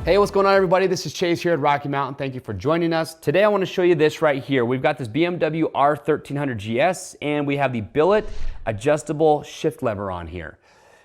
Hey, what's going on everybody? This is Chase here at Rocky Mountain. Thank you for joining us. Today I want to show you this right here. We've got this BMW R 1300 GS and we have the billet adjustable shift lever on here.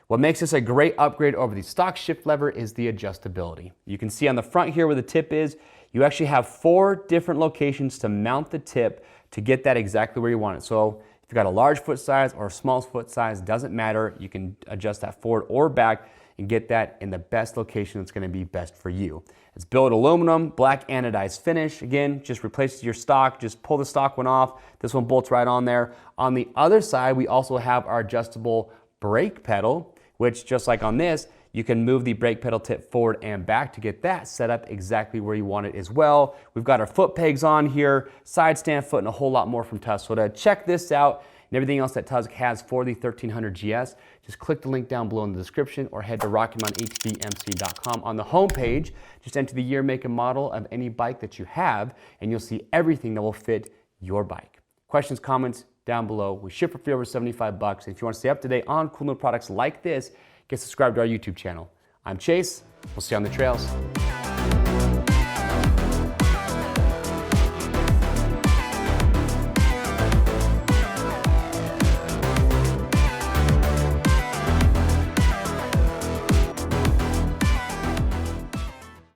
What makes this a great upgrade over the stock shift lever is the adjustability. You can see on the front here where the tip is, you actually have 4 different locations to mount the tip to get that exactly where you want it. So if you've got a large foot size or a small foot size, doesn't matter. You can adjust that forward or back and get that in the best location that's gonna be best for you. It's billet aluminum, black anodized finish. Again, just replaces your stock, just pull the stock one off. This one bolts right on there. On the other side, we also have our adjustable brake pedal, which just like on this, you can move the brake pedal tip forward and back to get that set up exactly where you want it as well. We've got our foot pegs on here, side stand foot, and a whole lot more from Tusk. So to check this out and everything else that Tusk has for the 1300 GS, just click the link down below in the description or head to RockyMountainHVMC.com. On the homepage, just enter the year, make, and model of any bike that you have, and you'll see everything that will fit your bike. Questions, comments, down below. We ship for free over 75 bucks. If you want to stay up to date on cool new products like this, get subscribed to our YouTube channel. I'm Chase. We'll see you on the trails.